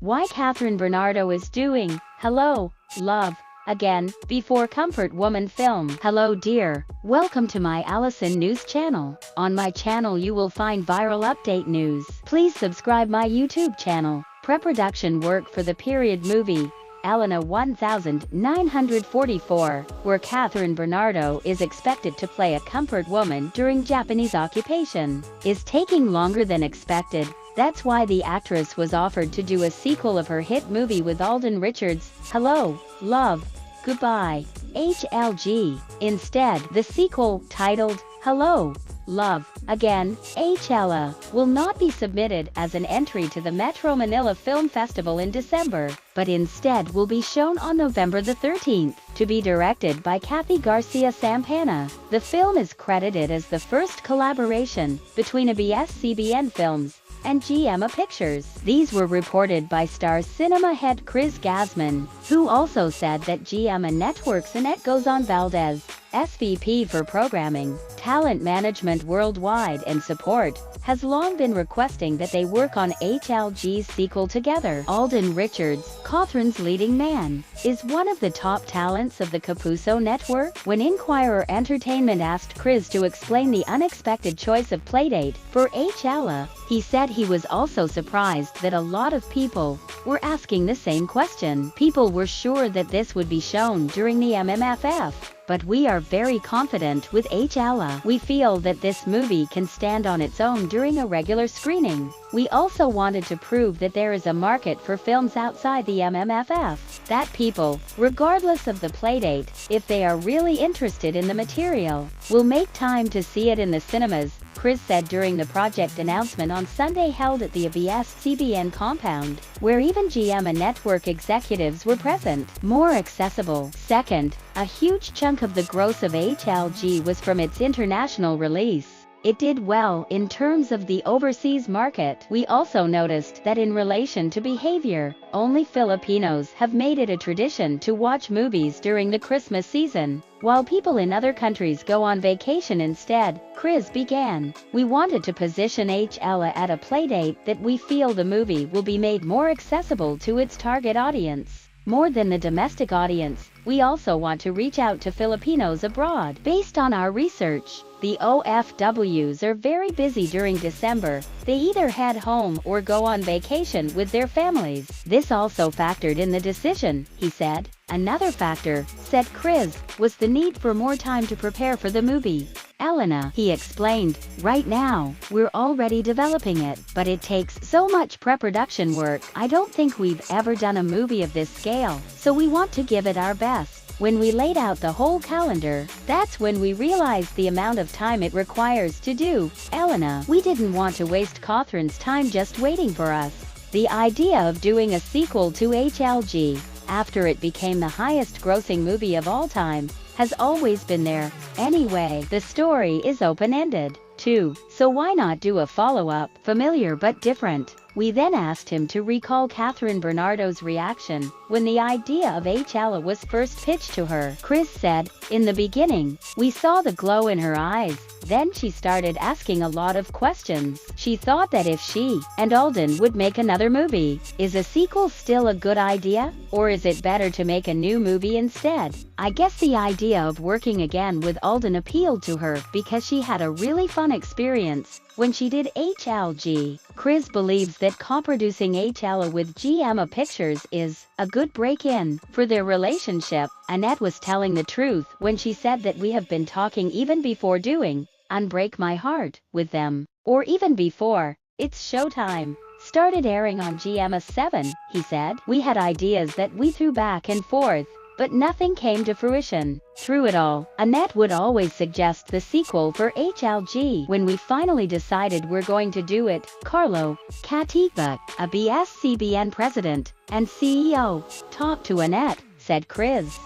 Why Kathryn Bernardo is doing Hello, Love again before Comfort Woman film. Hello dear, welcome to my Allison News channel. On my channel you will find viral update news. Please subscribe my YouTube channel. Preproduction work for the period movie Elena 1944, where Kathryn Bernardo is expected to play a comfort woman during Japanese occupation, is taking longer than expected. That's why the actress was offered to do a sequel of her hit movie with Alden Richards, Hello, Love, Goodbye, HLG. Instead, the sequel, titled Hello, Love, Again, HLA, will not be submitted as an entry to the Metro Manila Film Festival in December, but instead will be shown on November the 13th, to be directed by Kathy Garcia Sampana. The film is credited as the first collaboration between ABS-CBN Films and GMA Pictures. These were reported by Star Cinema head Chris Gasman, who also said that GMA Networks Annette Gozon Valdez, SVP for Programming, Talent Management Worldwide and Support, has long been requesting that they work on HLG's sequel together. Alden Richards, Kathryn's leading man, is one of the top talents of the Kapuso network. When Inquirer Entertainment asked Chris to explain the unexpected choice of playdate for HLA, he said he was also surprised that a lot of people were asking the same question. People were sure that this would be shown during the MMFF. But we are very confident with HLA. We feel that this movie can stand on its own during a regular screening. We also wanted to prove that there is a market for films outside the MMFF. That people, regardless of the playdate, if they are really interested in the material, will make time to see it in the cinemas, Chris said during the project announcement on Sunday held at the ABS-CBN compound, where even GMA network executives were present. More accessible. Second, a huge chunk of the gross of HLG was from its international release. It did well in terms of the overseas market. We also noticed that in relation to behavior, only Filipinos have made it a tradition to watch movies during the Christmas season, while people in other countries go on vacation instead. Chris began. We wanted to position HLA at a playdate that we feel the movie will be made more accessible to its target audience. More than the domestic audience, we also want to reach out to Filipinos abroad. Based on our research, the OFWs are very busy during December. They either head home or go on vacation with their families. This also factored in the decision, he said. Another factor, said Chris, was the need for more time to prepare for the movie. Elena, he explained, right now, we're already developing it, but it takes so much pre-production work. I don't think we've ever done a movie of this scale, so we want to give it our best. When we laid out the whole calendar, that's when we realized the amount of time it requires to do. Elena, we didn't want to waste Kathryn's time just waiting for us. The idea of doing a sequel to HLG, after it became the highest grossing movie of all time, has always been there. Anyway, the story is open-ended, too, so why not do a follow-up, familiar but different? We then asked him to recall Kathryn Bernardo's reaction when the idea of HLA was first pitched to her. Chris said, in the beginning, we saw the glow in her eyes. Then she started asking a lot of questions. She thought that if she and Alden would make another movie, is a sequel still a good idea? Or is it better to make a new movie instead? I guess the idea of working again with Alden appealed to her because she had a really fun experience when she did HLG. Chris believes that co-producing HLA with GMA Pictures is a good break-in for their relationship. Annette was telling the truth when she said that we have been talking even before doing Unbreak My Heart with them, or even before It's Showtime started airing on GMA 7, he said. We had ideas that we threw back and forth, but nothing came to fruition. Through it all, Annette would always suggest the sequel for HLG. When we finally decided we're going to do it, Carlo Cativa, ABS-CBN president and CEO, talked to Annette, said Chris.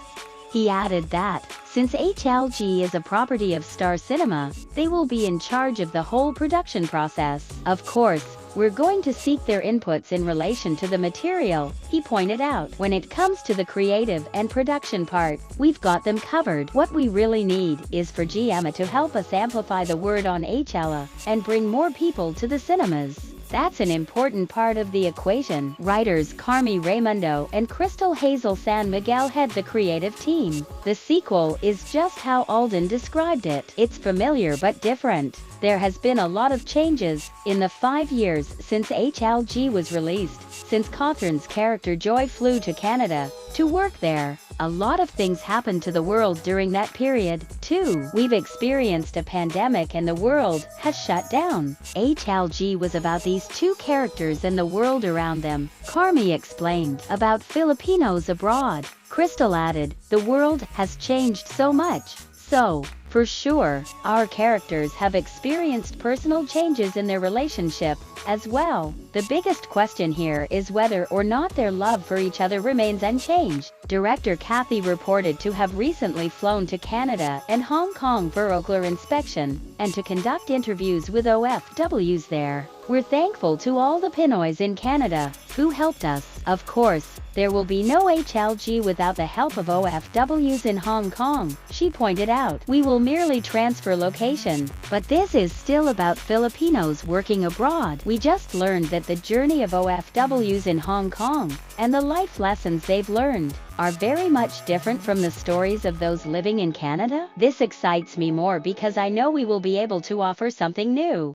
He added that, since HLG is a property of Star Cinema, they will be in charge of the whole production process. Of course, we're going to seek their inputs in relation to the material, he pointed out. When it comes to the creative and production part, we've got them covered. What we really need is for GMA to help us amplify the word on HLA and bring more people to the cinemas. That's an important part of the equation. Writers Carmi Raimundo and Crystal Hazel San Miguel head the creative team. The sequel is just how Alden described it. It's familiar but different. There has been a lot of changes in the 5 years since HLG was released, since Kathryn's character Joy flew to Canada to work there. A lot of things happened to the world during that period, too. We've experienced a pandemic and the world has shut down. HLG was about these two characters and the world around them, Carmi explained. About Filipinos abroad, Crystal added, the world has changed so much. So, for sure, our characters have experienced personal changes in their relationship as well. The biggest question here is whether or not their love for each other remains unchanged. Director Kathy reported to have recently flown to Canada and Hong Kong for ocular inspection and to conduct interviews with OFWs there. We're thankful to all the Pinoys in Canada who helped us. Of course, there will be no HLG without the help of OFWs in Hong Kong, she pointed out. We will merely transfer location, but this is still about Filipinos working abroad. We just learned that the journey of OFWs in Hong Kong and the life lessons they've learned are very much different from the stories of those living in Canada. This excites me more because I know we will be able to offer something new.